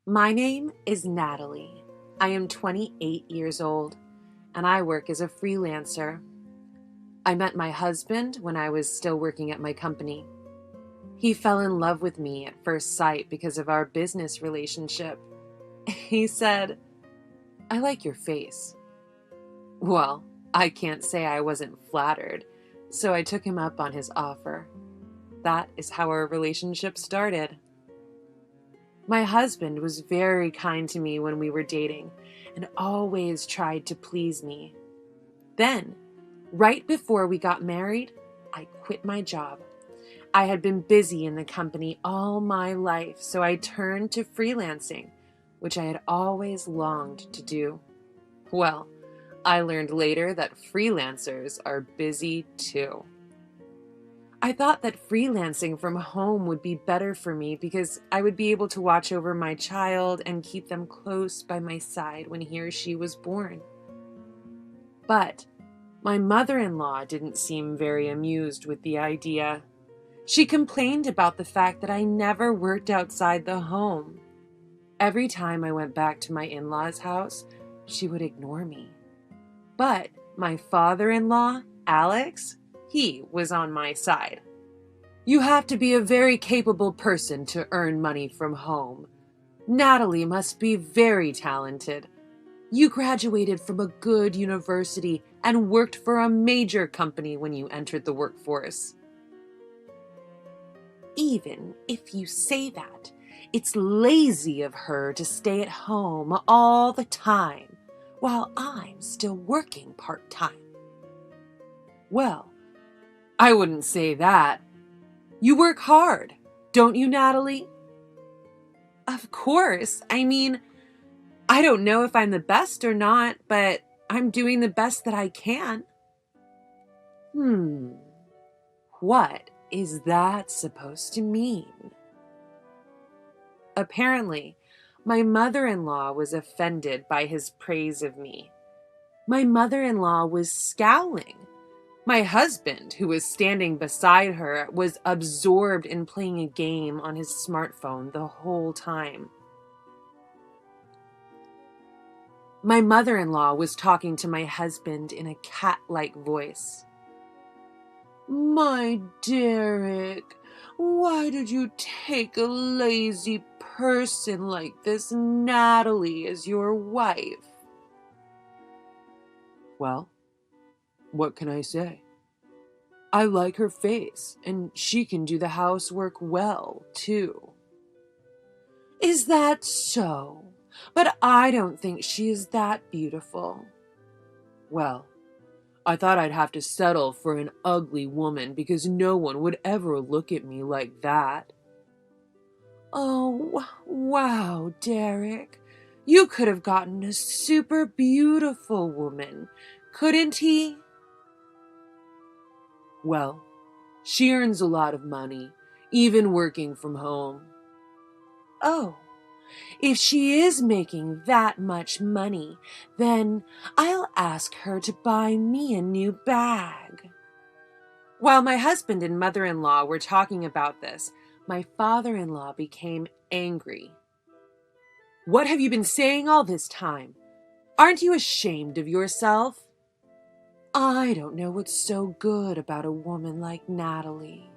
My name is Natalie. I am 28 years old, and I work as a freelancer. I met my husband when I was still working at my company. He fell in love with me at first sight because of our business relationship. He said, "I like your face." Well, I can't say I wasn't flattered, so I took him up on his offer. That is how our relationship started. My husband was very kind to me when we were dating and always tried to please me. Then, right before we got married, I quit my job. I had been busy in the company all my life, so I turned to freelancing, which I had always longed to do. Well, I learned later that freelancers are busy too. I thought that freelancing from home would be better for me because I would be able to watch over my child and keep them close by my side when he or she was born. But my mother-in-law didn't seem very amused with the idea. She complained about the fact that I never worked outside the home. Every time I went back to my in-laws' house, she would ignore me. But my father-in-law, Alex, he was on my side. "You have to be a very capable person to earn money from home. Natalie must be very talented. You graduated from a good university and worked for a major company when you entered the workforce." Even if you say that, it's lazy of her to stay at home all the time while I'm still working part-time. Well, I wouldn't say that. You work hard, don't you, Natalie? Of course. I don't know if I'm the best or not, but I'm doing the best that I can. What is that supposed to mean? Apparently, my mother-in-law was offended by his praise of me. My mother-in-law was scowling. My husband, who was standing beside her, was absorbed in playing a game on his smartphone the whole time. My mother-in-law was talking to my husband in a cat-like voice. "My Derek, why did you take a lazy person like this Natalie as your wife?" Well, what can I say? I like her face, and she can do the housework well, too. Is that so? But I don't think she is that beautiful. Well, I thought I'd have to settle for an ugly woman because no one would ever look at me like that. Oh, wow, Derek. You could have gotten a super beautiful woman, couldn't he? Well, she earns a lot of money, even working from home. Oh, if she is making that much money, then I'll ask her to buy me a new bag. While my husband and mother-in-law were talking about this, my father-in-law became angry. "What have you been saying all this time? Aren't you ashamed of yourself?" "I don't know what's so good about a woman like Natalie."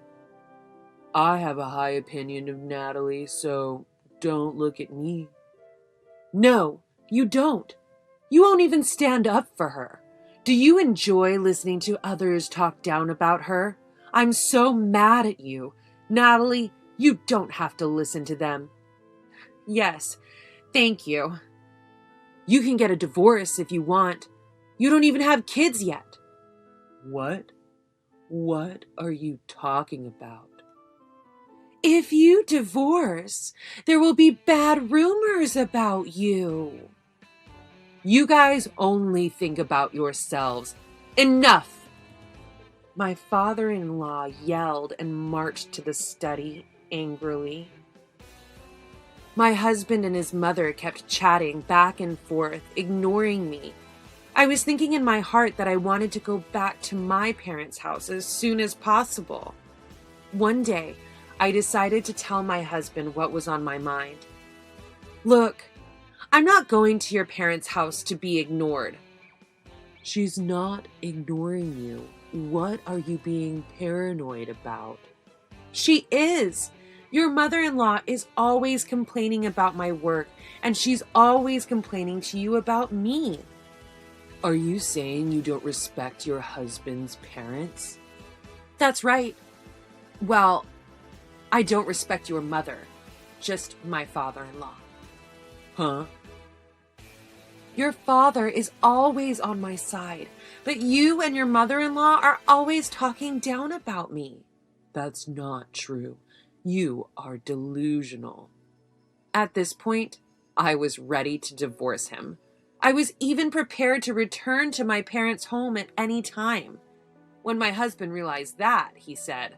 "I have a high opinion of Natalie, so don't look at me." "No, you don't. You won't even stand up for her. Do you enjoy listening to others talk down about her? I'm so mad at you. Natalie, you don't have to listen to them." "Yes, thank you." "You can get a divorce if you want. You don't even have kids yet." "What? What are you talking about?" "If you divorce, there will be bad rumors about you." "You guys only think about yourselves. Enough!" My father-in-law yelled and marched to the study angrily. My husband and his mother kept chatting back and forth, ignoring me. I was thinking in my heart that I wanted to go back to my parents' house as soon as possible. One day, I decided to tell my husband what was on my mind. Look, I'm not going to your parents' house to be ignored. She's not ignoring you. What are you being paranoid about? She is. Your mother-in-law is always complaining about my work, and she's always complaining to you about me. Are you saying you don't respect your husband's parents? That's right. Well, I don't respect your mother, just my father-in-law. Huh? Your father is always on my side, but you and your mother-in-law are always talking down about me. That's not true. You are delusional. At this point, I was ready to divorce him. I was even prepared to return to my parents' home at any time. When my husband realized that, he said,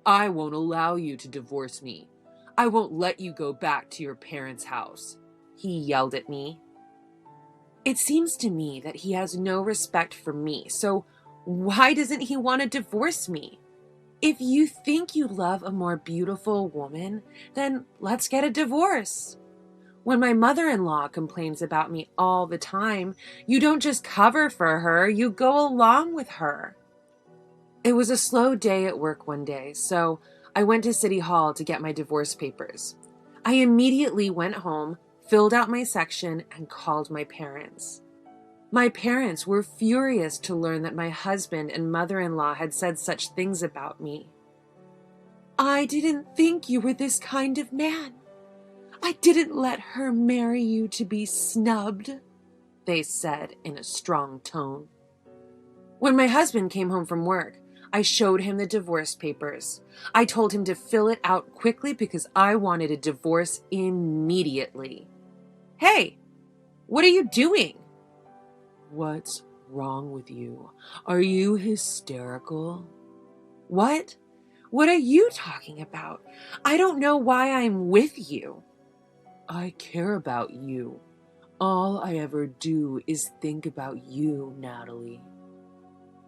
I won't allow you to divorce me. I won't let you go back to your parents' house. He yelled at me. It seems to me that he has no respect for me, so why doesn't he want to divorce me? If you think you love a more beautiful woman, then let's get a divorce. When my mother-in-law complains about me all the time, you don't just cover for her, you go along with her. It was a slow day at work one day, so I went to City Hall to get my divorce papers. I immediately went home, filled out my section, and called my parents. My parents were furious to learn that my husband and mother-in-law had said such things about me. I didn't think you were this kind of man. I didn't let her marry you to be snubbed, they said in a strong tone. When my husband came home from work, I showed him the divorce papers. I told him to fill it out quickly because I wanted a divorce immediately. Hey, what are you doing? What's wrong with you? Are you hysterical? What? What are you talking about? I don't know why I'm with you. I care about you. All I ever do is think about you, Natalie.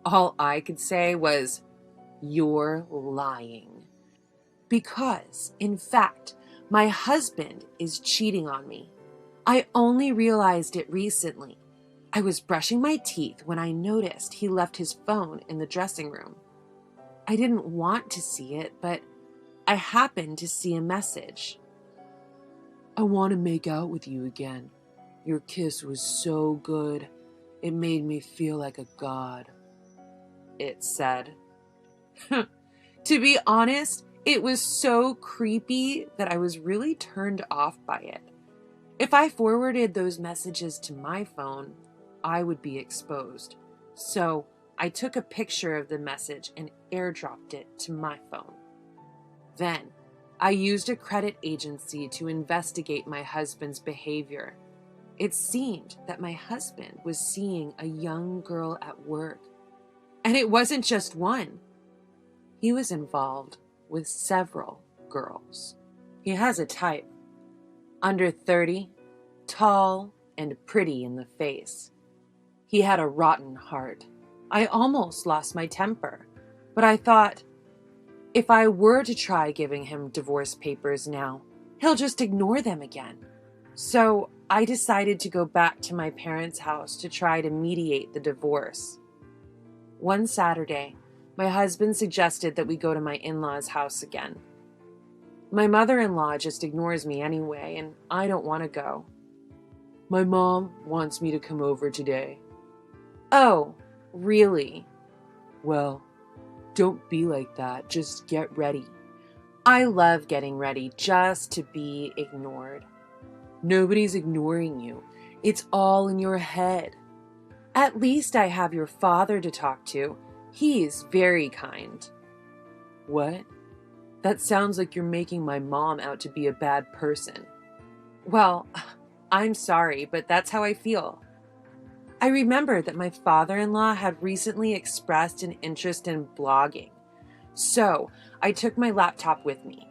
All I could say was, you're lying. Because, in fact, my husband is cheating on me. I only realized it recently. I was brushing my teeth when I noticed he left his phone in the dressing room. I didn't want to see it, but I happened to see a message. I want to make out with you again. Your kiss was so good. It made me feel like a god. It said. To be honest, it was so creepy that I was really turned off by it. If I forwarded those messages to my phone, I would be exposed. So I took a picture of the message and airdropped it to my phone. Then I used a credit agency to investigate my husband's behavior. It seemed that my husband was seeing a young girl at work. And it wasn't just one. He was involved with several girls. He has a type. Under 30, tall and pretty in the face. He had a rotten heart. I almost lost my temper, but I thought, if I were to try giving him divorce papers now, he'll just ignore them again. So I decided to go back to my parents' house to try to mediate the divorce. One Saturday, my husband suggested that we go to my in-laws' house again. My mother-in-law just ignores me anyway, and I don't want to go. My mom wants me to come over today. Oh, really? Well, don't be like that. Just get ready. I love getting ready just to be ignored. Nobody's ignoring you. It's all in your head. At least I have your father to talk to. He's very kind. What? That sounds like you're making my mom out to be a bad person. Well, I'm sorry, but that's how I feel. I remembered that my father-in-law had recently expressed an interest in blogging, so I took my laptop with me.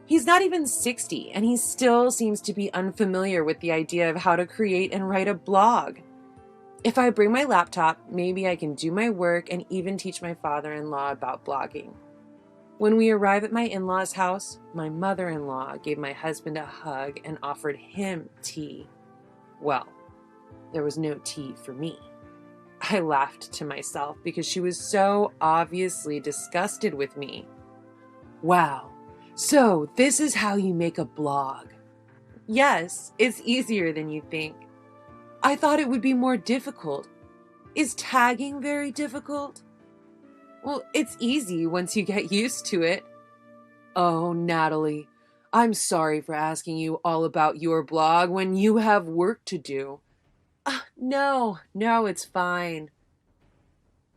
He's not even 60, and he still seems to be unfamiliar with the idea of how to create and write a blog. If I bring my laptop, maybe I can do my work and even teach my father-in-law about blogging. When we arrive at my in-laws' house, my mother-in-law gave my husband a hug and offered him tea. Well, there was no tea for me. I laughed to myself because she was so obviously disgusted with me. Wow, so this is how you make a blog. Yes, it's easier than you think. I thought it would be more difficult. Is tagging very difficult? Well, it's easy once you get used to it. Oh, Natalie, I'm sorry for asking you all about your blog when you have work to do. No, it's fine.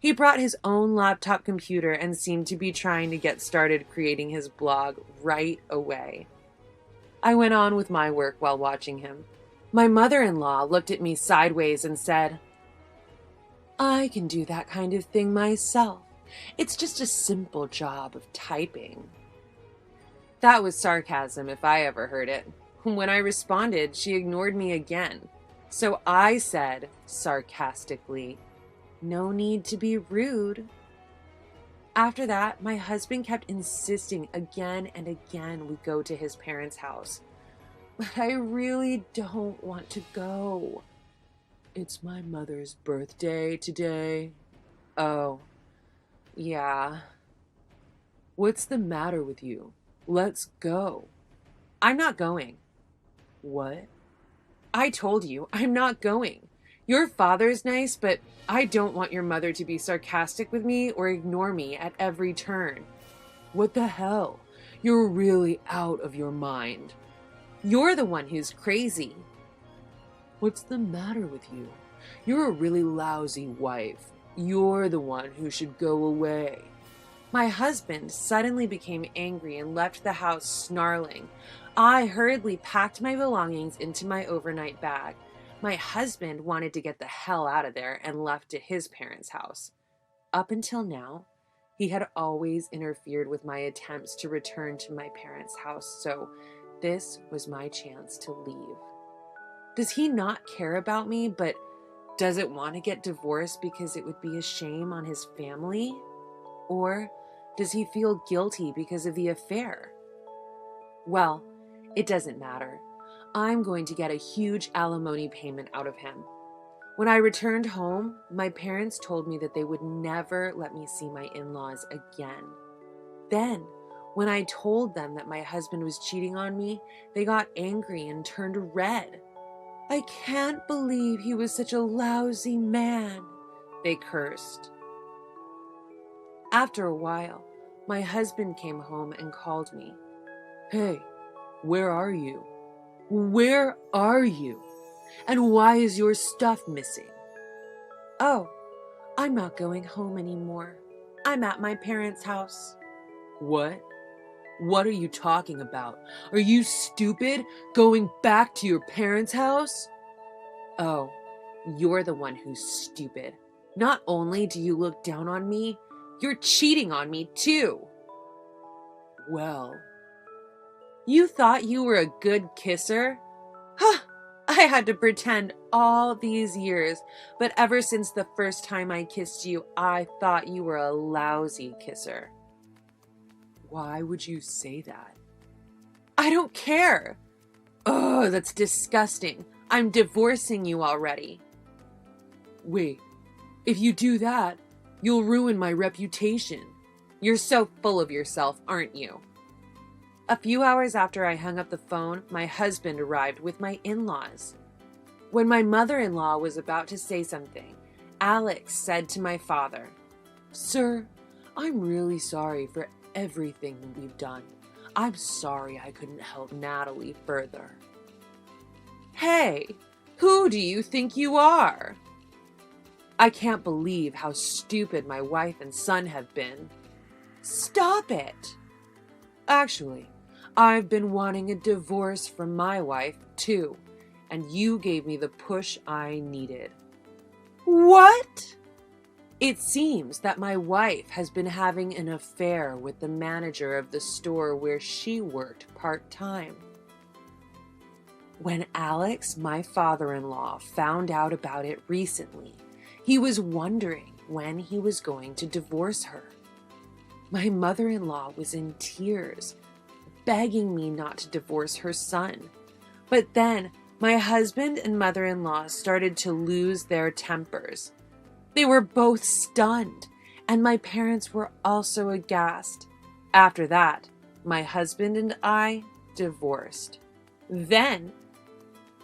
He brought his own laptop computer and seemed to be trying to get started creating his blog right away. I went on with my work while watching him. My mother-in-law looked at me sideways and said, I can do that kind of thing myself. It's just a simple job of typing. That was sarcasm if I ever heard it. When I responded, she ignored me again. So I said, sarcastically, no need to be rude. After that, my husband kept insisting again and again we go to his parents' house. But I really don't want to go. It's my mother's birthday today. Oh, yeah. What's the matter with you? Let's go. I'm not going. What? I told you, I'm not going. Your father's nice, but I don't want your mother to be sarcastic with me or ignore me at every turn. What the hell? You're really out of your mind. You're the one who's crazy. What's the matter with you? You're a really lousy wife. You're the one who should go away. My husband suddenly became angry and left the house snarling. I hurriedly packed my belongings into my overnight bag. My husband wanted to get the hell out of there and left to his parents' house. Up until now, he had always interfered with my attempts to return to my parents' house, so this was my chance to leave. Does he not care about me, but doesn't want to get divorced because it would be a shame on his family? Or does he feel guilty because of the affair? Well, it doesn't matter. I'm going to get a huge alimony payment out of him. When I returned home, my parents told me that they would never let me see my in-laws again. Then, when I told them that my husband was cheating on me, they got angry and turned red. I can't believe he was such a lousy man, they cursed. After a while, my husband came home and called me. Hey, where are you? Where are you? And why is your stuff missing? Oh, I'm not going home anymore. I'm at my parents' house. What? What are you talking about? Are you stupid? Going back to your parents' house? Oh, you're the one who's stupid. Not only do you look down on me, you're cheating on me too. Well, you thought you were a good kisser? Huh, I had to pretend all these years, but ever since the first time I kissed you, I thought you were a lousy kisser. Why would you say that? I don't care. Oh, that's disgusting. I'm divorcing you already. Wait, if you do that, you'll ruin my reputation. You're so full of yourself, aren't you? A few hours after I hung up the phone, my husband arrived with my in-laws. When my mother-in-law was about to say something, Alex said to my father, Sir, I'm really sorry for everything we've done. I'm sorry I couldn't help Natalie further. Hey, who do you think you are? I can't believe how stupid my wife and son have been. Stop it! Actually, I've been wanting a divorce from my wife, too, and you gave me the push I needed. What? It seems that my wife has been having an affair with the manager of the store where she worked part-time. When Alex, my father-in-law, found out about it recently, he was wondering when he was going to divorce her. My mother-in-law was in tears, begging me not to divorce her son. But then my husband and mother-in-law started to lose their tempers. They were both stunned, and my parents were also aghast. After that, my husband and I divorced. Then,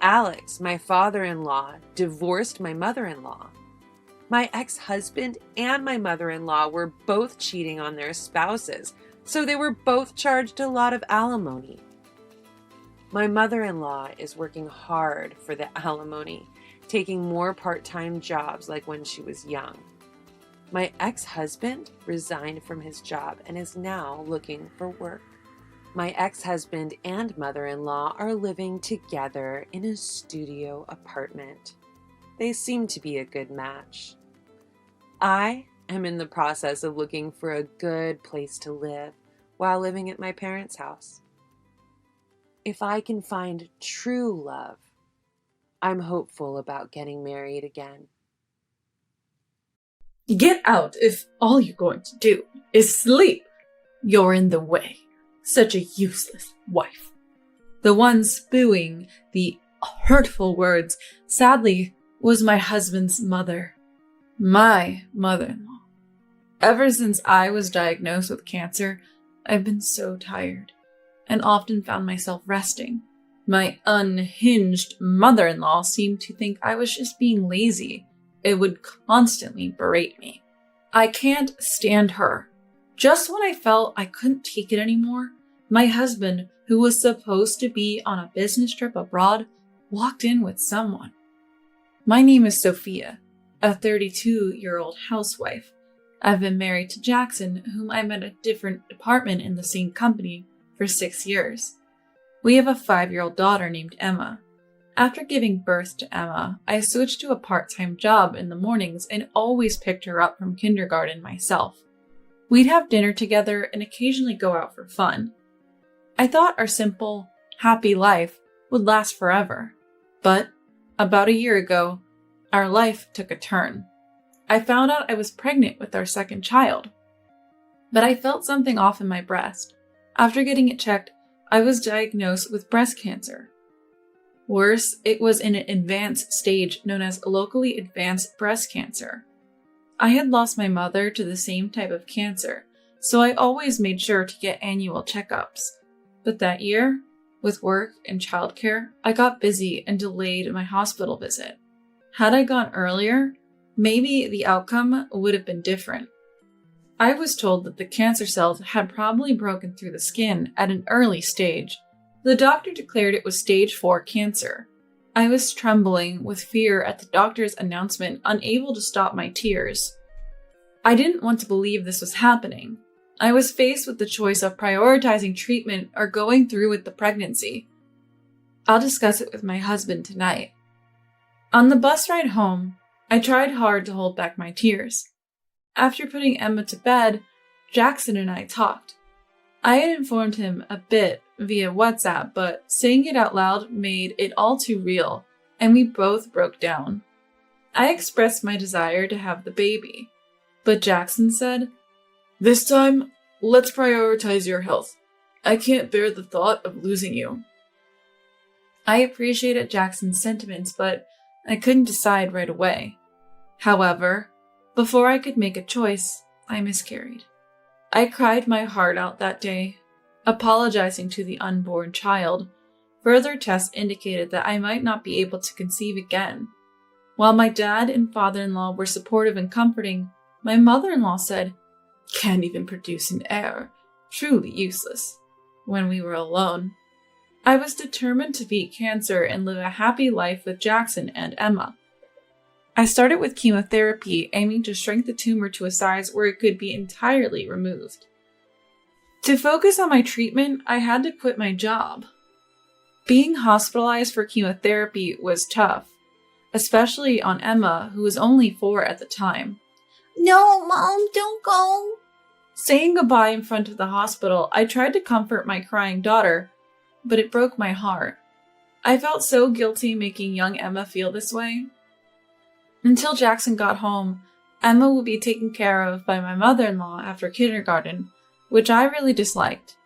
Alex, my father-in-law, divorced my mother-in-law. My ex-husband and my mother-in-law were both cheating on their spouses, so they were both charged a lot of alimony. My mother-in-law is working hard for the alimony, taking more part-time jobs like when she was young. My ex-husband resigned from his job and is now looking for work. My ex-husband and mother-in-law are living together in a studio apartment. They seem to be a good match. I am in the process of looking for a good place to live while living at my parents' house. If I can find true love, I'm hopeful about getting married again. Get out if all you're going to do is sleep. You're in the way. Such a useless wife. The one spewing the hurtful words, sadly, was my husband's mother. My mother-in-law. Ever since I was diagnosed with cancer, I've been so tired and often found myself resting. My unhinged mother-in-law seemed to think I was just being lazy. It would constantly berate me. I can't stand her. Just when I felt I couldn't take it anymore, my husband, who was supposed to be on a business trip abroad, walked in with someone. My name is Sophia, a 32-year-old housewife. I've been married to Jackson, whom I met at a different department in the same company for 6 years. We have a 5-year-old daughter named Emma. After giving birth to Emma, I switched to a part-time job in the mornings and always picked her up from kindergarten myself. We'd have dinner together and occasionally go out for fun. I thought our simple, happy life would last forever. But about a year ago, our life took a turn. I found out I was pregnant with our second child. But I felt something off in my breast. After getting it checked, I was diagnosed with breast cancer. Worse, it was in an advanced stage known as locally advanced breast cancer. I had lost my mother to the same type of cancer, so I always made sure to get annual checkups. But that year, with work and childcare, I got busy and delayed my hospital visit. Had I gone earlier, maybe the outcome would have been different. I was told that the cancer cells had probably broken through the skin at an early stage. The doctor declared it was stage 4 cancer. I was trembling with fear at the doctor's announcement, unable to stop my tears. I didn't want to believe this was happening. I was faced with the choice of prioritizing treatment or going through with the pregnancy. I'll discuss it with my husband tonight. On the bus ride home, I tried hard to hold back my tears. After putting Emma to bed, Jackson and I talked. I had informed him a bit via WhatsApp, but saying it out loud made it all too real, and we both broke down. I expressed my desire to have the baby, but Jackson said, "This time, let's prioritize your health. I can't bear the thought of losing you." I appreciated Jackson's sentiments, but I couldn't decide right away. However, before I could make a choice, I miscarried. I cried my heart out that day, apologizing to the unborn child. Further tests indicated that I might not be able to conceive again. While my dad and father-in-law were supportive and comforting, my mother-in-law said, "Can't even produce an heir. Truly useless," when we were alone. I was determined to beat cancer and live a happy life with Jackson and Emma. I started with chemotherapy, aiming to shrink the tumor to a size where it could be entirely removed. To focus on my treatment, I had to quit my job. Being hospitalized for chemotherapy was tough, especially on Emma, who was only 4 at the time. "No, Mom, don't go." Saying goodbye in front of the hospital, I tried to comfort my crying daughter, but it broke my heart. I felt so guilty making young Emma feel this way. Until Jackson got home, Emma would be taken care of by my mother-in-law after kindergarten, which I really disliked.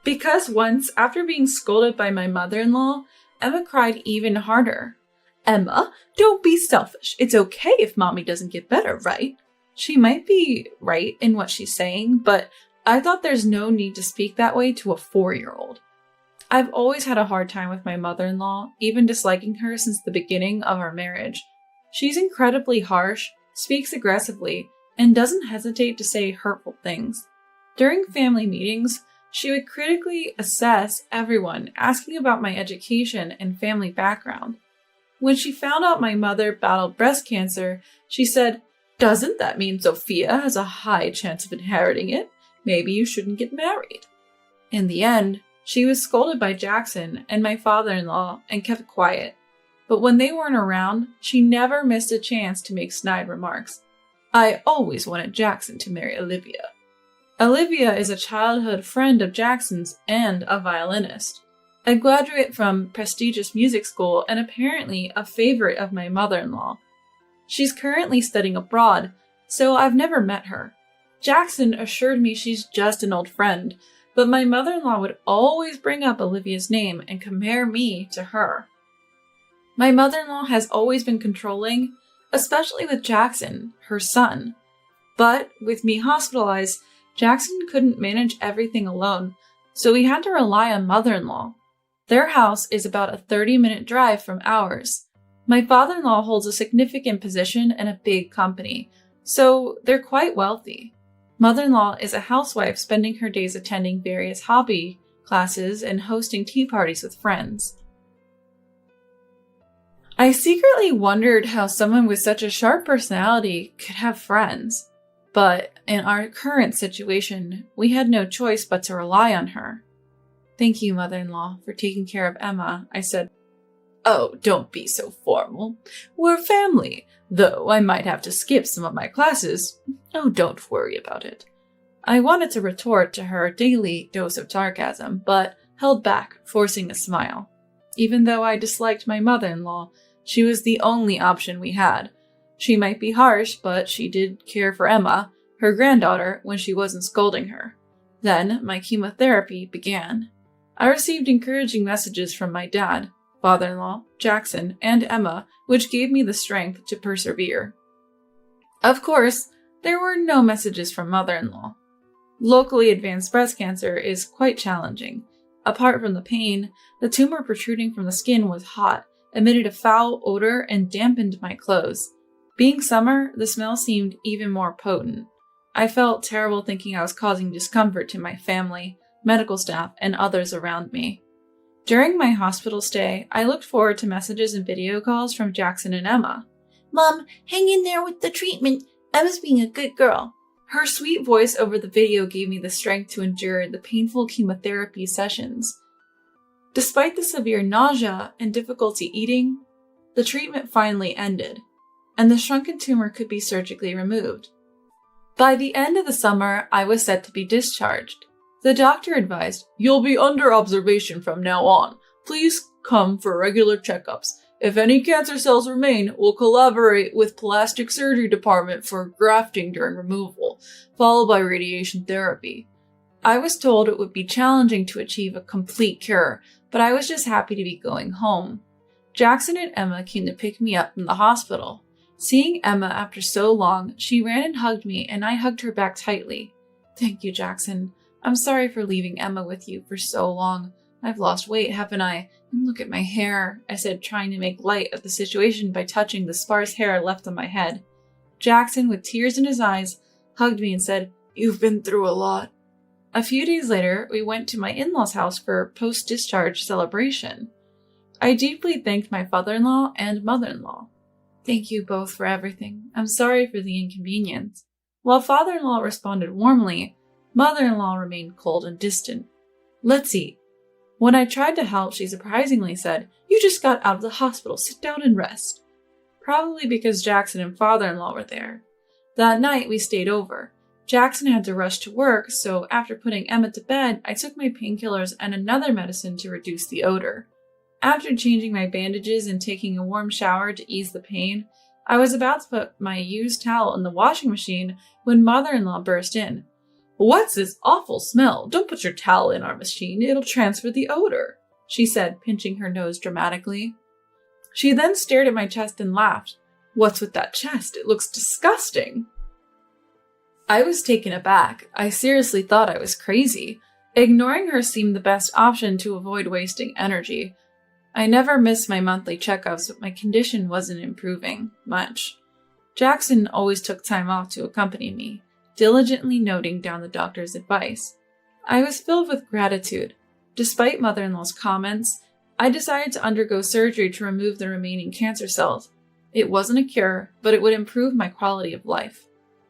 Because once, after being scolded by my mother-in-law, Emma cried even harder. "Emma, don't be selfish. It's okay if mommy doesn't get better, right?" She might be right in what she's saying, but I thought there's no need to speak that way to a 4-year-old. I've always had a hard time with my mother-in-law, even disliking her since the beginning of our marriage. She's incredibly harsh, speaks aggressively, and doesn't hesitate to say hurtful things. During family meetings, she would critically assess everyone, asking about my education and family background. When she found out my mother battled breast cancer, she said, "Doesn't that mean Sophia has a high chance of inheriting it? Maybe you shouldn't get married." In the end, she was scolded by Jackson and my father-in-law and kept quiet. But when they weren't around, she never missed a chance to make snide remarks. "I always wanted Jackson to marry Olivia." Olivia is a childhood friend of Jackson's and a violinist, a graduate from prestigious music school and apparently a favorite of my mother-in-law. She's currently studying abroad, so I've never met her. Jackson assured me she's just an old friend, but my mother-in-law would always bring up Olivia's name and compare me to her. My mother-in-law has always been controlling, especially with Jackson, her son. But with me hospitalized, Jackson couldn't manage everything alone, so we had to rely on mother-in-law. Their house is about a 30-minute drive from ours. My father-in-law holds a significant position in a big company, so they're quite wealthy. Mother-in-law is a housewife spending her days attending various hobby classes and hosting tea parties with friends. I secretly wondered how someone with such a sharp personality could have friends, but in our current situation, we had no choice but to rely on her. "Thank you, mother-in-law, for taking care of Emma," I said. "Oh, don't be so formal. We're family, though I might have to skip some of my classes. Oh, don't worry about it." I wanted to retort to her daily dose of sarcasm, but held back, forcing a smile. Even though I disliked my mother-in-law, she was the only option we had. She might be harsh, but she did care for Emma, her granddaughter, when she wasn't scolding her. Then my chemotherapy began. I received encouraging messages from my dad, father-in-law, Jackson, and Emma, which gave me the strength to persevere. Of course, there were no messages from mother-in-law. Locally advanced breast cancer is quite challenging. Apart from the pain, the tumor protruding from the skin was hot, emitted a foul odor, and dampened my clothes. Being summer, the smell seemed even more potent. I felt terrible thinking I was causing discomfort to my family, medical staff, and others around me. During my hospital stay, I looked forward to messages and video calls from Jackson and Emma. "Mom, hang in there with the treatment. Emma's being a good girl." Her sweet voice over the video gave me the strength to endure the painful chemotherapy sessions. Despite the severe nausea and difficulty eating, the treatment finally ended, and the shrunken tumor could be surgically removed. By the end of the summer, I was set to be discharged. The doctor advised, "You'll be under observation from now on. Please come for regular checkups. If any cancer cells remain, we'll collaborate with plastic surgery department for grafting during removal, followed by radiation therapy." I was told it would be challenging to achieve a complete cure, but I was just happy to be going home. Jackson and Emma came to pick me up from the hospital. Seeing Emma after so long, she ran and hugged me, and I hugged her back tightly. "Thank you, Jackson. I'm sorry for leaving Emma with you for so long. I've lost weight, haven't I? And look at my hair," I said, trying to make light of the situation by touching the sparse hair left on my head. Jackson, with tears in his eyes, hugged me and said, "You've been through a lot." A few days later, we went to my in-laws' house for a post-discharge celebration. I deeply thanked my father-in-law and mother-in-law. "Thank you both for everything. I'm sorry for the inconvenience." While father-in-law responded warmly, mother-in-law remained cold and distant. "Let's eat." When I tried to help, she surprisingly said, "You just got out of the hospital. Sit down and rest." Probably because Jackson and father-in-law were there. That night, we stayed over. Jackson had to rush to work, so after putting Emma to bed, I took my painkillers and another medicine to reduce the odor. After changing my bandages and taking a warm shower to ease the pain, I was about to put my used towel in the washing machine when mother-in-law burst in. "What's this awful smell? Don't put your towel in our machine, it'll transfer the odor," she said, pinching her nose dramatically. She then stared at my chest and laughed. "What's with that chest? It looks disgusting." I was taken aback. I seriously thought I was crazy. Ignoring her seemed the best option to avoid wasting energy. I never missed my monthly checkups, but my condition wasn't improving much. Jackson always took time off to accompany me, diligently noting down the doctor's advice. I was filled with gratitude. Despite mother-in-law's comments, I decided to undergo surgery to remove the remaining cancer cells. It wasn't a cure, but it would improve my quality of life.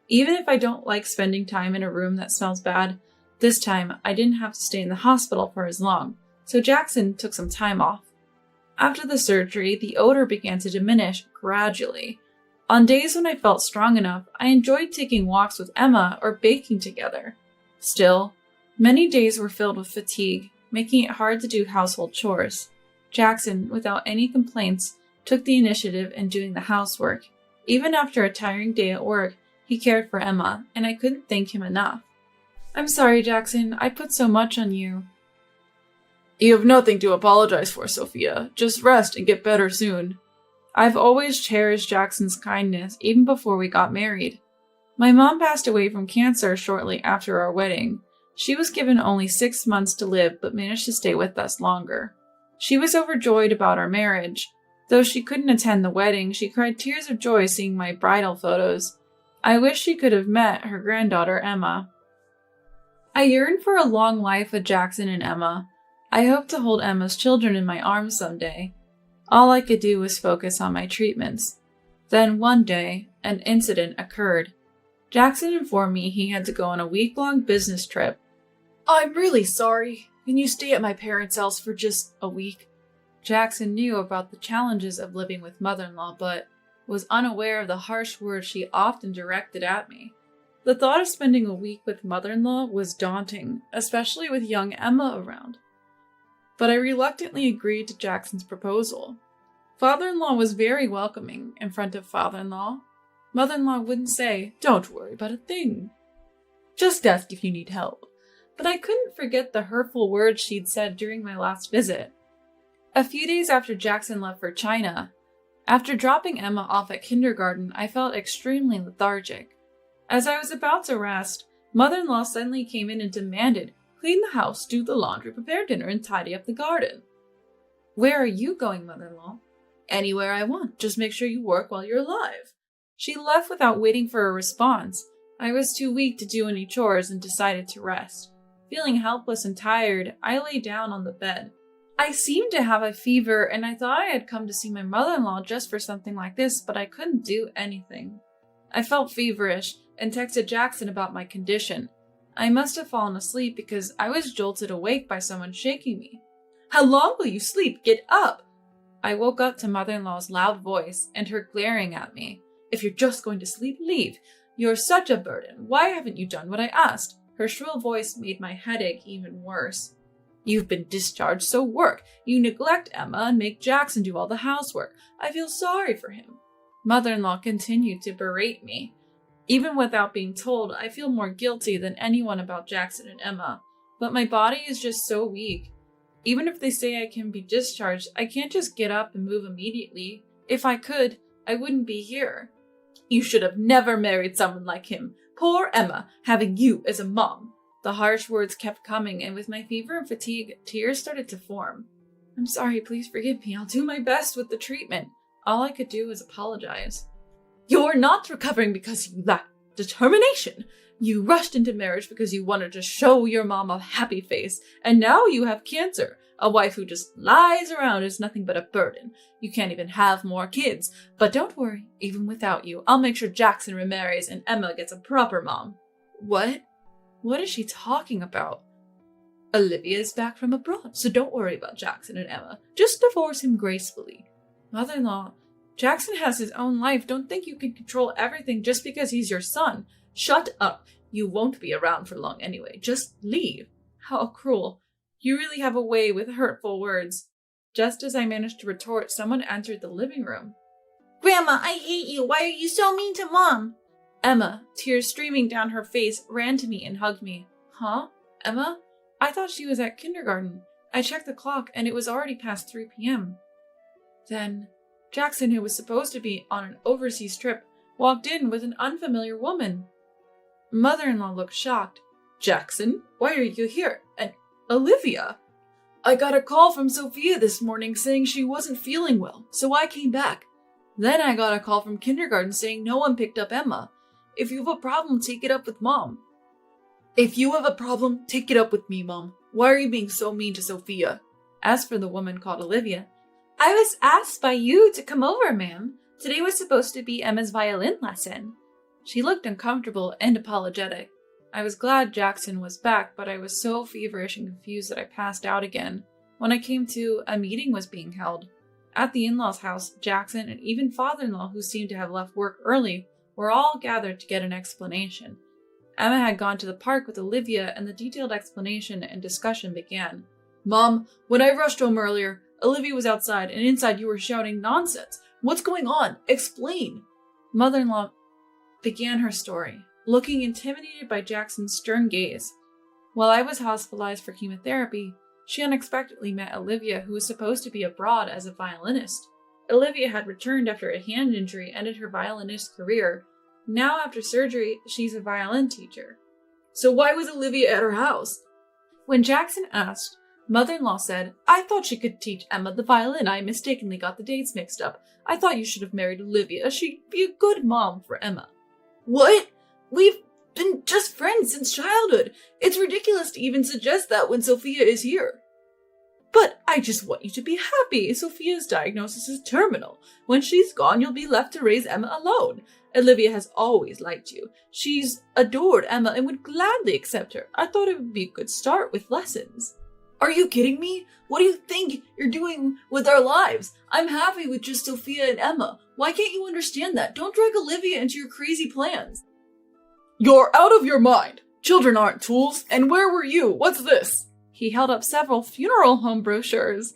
Even if I don't like spending time in a room that smells bad, this time I didn't have to stay in the hospital for as long, so Jackson took some time off. After the surgery, the odor began to diminish gradually. On days when I felt strong enough, I enjoyed taking walks with Emma or baking together. Still, many days were filled with fatigue, making it hard to do household chores. Jackson, without any complaints, took the initiative in doing the housework. Even after a tiring day at work, he cared for Emma, and I couldn't thank him enough. "I'm sorry, Jackson. I put so much on you." "You have nothing to apologize for, Sophia. Just rest and get better soon." I've always cherished Jackson's kindness, even before we got married. My mom passed away from cancer shortly after our wedding. She was given only 6 months to live, but managed to stay with us longer. She was overjoyed about our marriage. Though she couldn't attend the wedding, she cried tears of joy seeing my bridal photos. I wish she could have met her granddaughter, Emma. I yearn for a long life with Jackson and Emma. I hope to hold Emma's children in my arms someday. All I could do was focus on my treatments. Then one day, an incident occurred. Jackson informed me he had to go on a week-long business trip. "I'm really sorry. Can you stay at my parents' house for just a week?" Jackson knew about the challenges of living with mother-in-law, but was unaware of the harsh words she often directed at me. The thought of spending a week with mother-in-law was daunting, especially with young Emma around. But I reluctantly agreed to Jackson's proposal. Father-in-law was very welcoming in front of father-in-law. Mother-in-law wouldn't say, "Don't worry about a thing. Just ask if you need help." But I couldn't forget the hurtful words she'd said during my last visit. A few days after Jackson left for China, after dropping Emma off at kindergarten, I felt extremely lethargic. As I was about to rest, mother-in-law suddenly came in and demanded, "Clean the house, do the laundry, prepare dinner, and tidy up the garden." "Where are you going, mother-in-law?" "Anywhere I want. Just make sure you work while you're alive." She left without waiting for a response. I was too weak to do any chores and decided to rest. Feeling helpless and tired, I lay down on the bed. I seemed to have a fever, and I thought I had come to see my mother-in-law just for something like this, but I couldn't do anything. I felt feverish and texted Jackson about my condition. I must have fallen asleep because I was jolted awake by someone shaking me. "How long will you sleep? Get up!" I woke up to mother-in-law's loud voice and her glaring at me. "If you're just going to sleep, leave. You're such a burden. Why haven't you done what I asked?" Her shrill voice made my headache even worse. "You've been discharged, so work. You neglect Emma and make Jackson do all the housework. I feel sorry for him." Mother-in-law continued to berate me. Even without being told, I feel more guilty than anyone about Jackson and Emma. But my body is just so weak. Even if they say I can be discharged, I can't just get up and move immediately. If I could, I wouldn't be here. "You should have never married someone like him. Poor Emma, having you as a mom." The harsh words kept coming, and with my fever and fatigue, tears started to form. "I'm sorry, please forgive me. I'll do my best with the treatment." All I could do was apologize. "You're not recovering because you lack determination. You rushed into marriage because you wanted to show your mom a happy face, and now you have cancer. A wife who just lies around is nothing but a burden. You can't even have more kids. But don't worry, even without you, I'll make sure Jackson remarries and Emma gets a proper mom." What? What is she talking about? "Olivia's back from abroad, so don't worry about Jackson and Emma. Just divorce him gracefully." Mother-in-law, Jackson has his own life. Don't think you can control everything just because he's your son. Shut up. You won't be around for long anyway. Just leave. How cruel. You really have a way with hurtful words. Just as I managed to retort, someone entered the living room. Grandma, I hate you. Why are you so mean to Mom? Emma, tears streaming down her face, ran to me and hugged me. Huh? Emma? I thought she was at kindergarten. I checked the clock and it was already past 3 p.m. Then, Jackson, who was supposed to be on an overseas trip, walked in with an unfamiliar woman. Mother-in-law looked shocked. Jackson, why are you here? And Olivia? I got a call from Sophia this morning saying she wasn't feeling well, so I came back. Then I got a call from kindergarten saying no one picked up Emma. If you have a problem, take it up with Mom. If you have a problem, take it up with me, Mom. Why are you being so mean to Sophia? As for the woman called Olivia, I was asked by you to come over, ma'am. Today was supposed to be Emma's violin lesson. She looked uncomfortable and apologetic. I was glad Jackson was back, but I was so feverish and confused that I passed out again. When I came to, a meeting was being held. At the in-laws' house, Jackson and even father-in-law, who seemed to have left work early, were all gathered to get an explanation. Emma had gone to the park with Olivia, and the detailed explanation and discussion began. Mom, when I rushed home earlier, Olivia was outside, and inside you were shouting nonsense. What's going on? Explain. Mother-in-law began her story, looking intimidated by Jackson's stern gaze. While I was hospitalized for chemotherapy, she unexpectedly met Olivia, who was supposed to be abroad as a violinist. Olivia had returned after a hand injury ended her violinist career. Now, after surgery, she's a violin teacher. So why was Olivia at her house? When Jackson asked, Mother-in-law said, I thought she could teach Emma the violin. I mistakenly got the dates mixed up. I thought you should have married Olivia. She'd be a good mom for Emma. What? We've been just friends since childhood. It's ridiculous to even suggest that when Sophia is here. But I just want you to be happy. Sophia's diagnosis is terminal. When she's gone, you'll be left to raise Emma alone. Olivia has always liked you. She's adored Emma and would gladly accept her. I thought it would be a good start with lessons. Are you kidding me? What do you think you're doing with our lives? I'm happy with just Sophia and Emma. Why can't you understand that? Don't drag Olivia into your crazy plans. You're out of your mind. Children aren't tools. And where were you? What's this? He held up several funeral home brochures.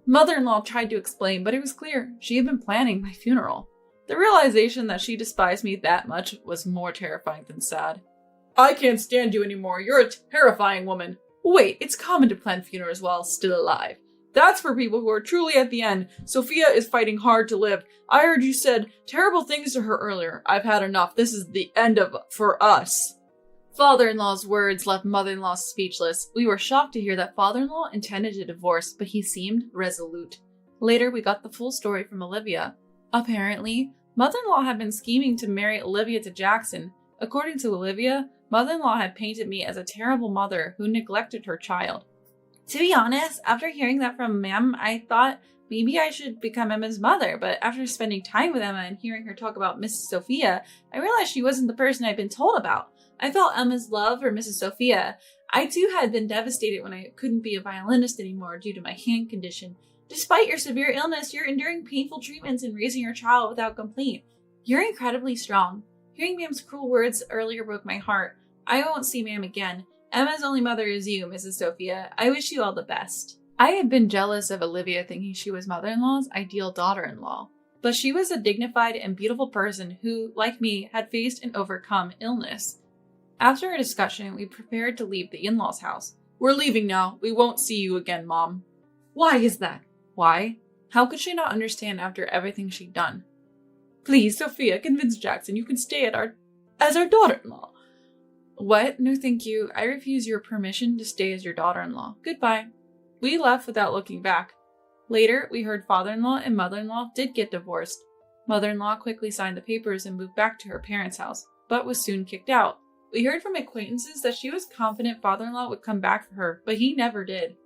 Mother-in-law tried to explain, but it was clear she had been planning my funeral. The realization that she despised me that much was more terrifying than sad. I can't stand you anymore. You're a terrifying woman. Wait, it's common to plan funerals while still alive. That's for people who are truly at the end. Sophia is fighting hard to live. I heard you said terrible things to her earlier. I've had enough. This is the end of for us. Father-in-law's words left mother-in-law speechless. We were shocked to hear that father-in-law intended to divorce, but he seemed resolute. Later, we got the full story from Olivia. Apparently, mother-in-law had been scheming to marry Olivia to Jackson. According to Olivia, mother-in-law had painted me as a terrible mother who neglected her child. To be honest, after hearing that from Ma'am, I thought maybe I should become Emma's mother, but after spending time with Emma and hearing her talk about Mrs. Sophia, I realized she wasn't the person I'd been told about. I felt Emma's love for Mrs. Sophia. I too had been devastated when I couldn't be a violinist anymore due to my hand condition. Despite your severe illness, you're enduring painful treatments and raising your child without complaint. You're incredibly strong. Hearing Ma'am's cruel words earlier broke my heart. I won't see Ma'am again. Emma's only mother is you, Mrs. Sophia. I wish you all the best. I had been jealous of Olivia thinking she was mother-in-law's ideal daughter-in-law. But she was a dignified and beautiful person who, like me, had faced and overcome illness. After a discussion, we prepared to leave the in-laws' house. We're leaving now. We won't see you again, Mom. Why is that? Why? How could she not understand after everything she'd done? Please, Sophia, convince Jackson you can stay as our daughter-in-law. What? No, thank you. I refuse your permission to stay as your daughter-in-law. Goodbye. We left without looking back. Later, we heard father-in-law and mother-in-law did get divorced. Mother-in-law quickly signed the papers and moved back to her parents' house, but was soon kicked out. We heard from acquaintances that she was confident father-in-law would come back for her, but he never did.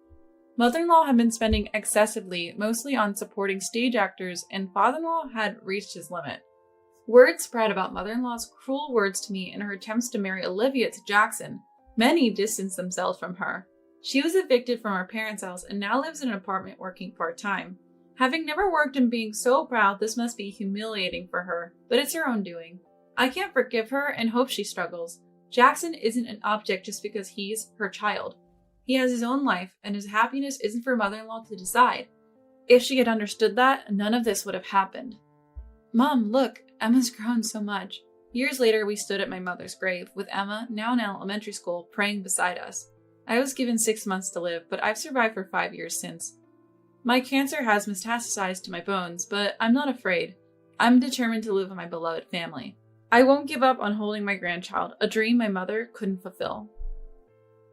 Mother-in-law had been spending excessively, mostly on supporting stage actors, and father-in-law had reached his limit. Word spread about mother-in-law's cruel words to me and her attempts to marry Olivia to Jackson. Many distanced themselves from her. She was evicted from her parents' house and now lives in an apartment working part-time. Having never worked and being so proud, this must be humiliating for her, but it's her own doing. I can't forgive her and hope she struggles. Jackson isn't an object just because he's her child. He has his own life, and his happiness isn't for mother-in-law to decide. If she had understood that, none of this would have happened. Mom, look, Emma's grown so much. Years later, we stood at my mother's grave, with Emma, now in elementary school, praying beside us. I was given 6 months to live, but I've survived for 5 years since. My cancer has metastasized to my bones, but I'm not afraid. I'm determined to live with my beloved family. I won't give up on holding my grandchild, a dream my mother couldn't fulfill.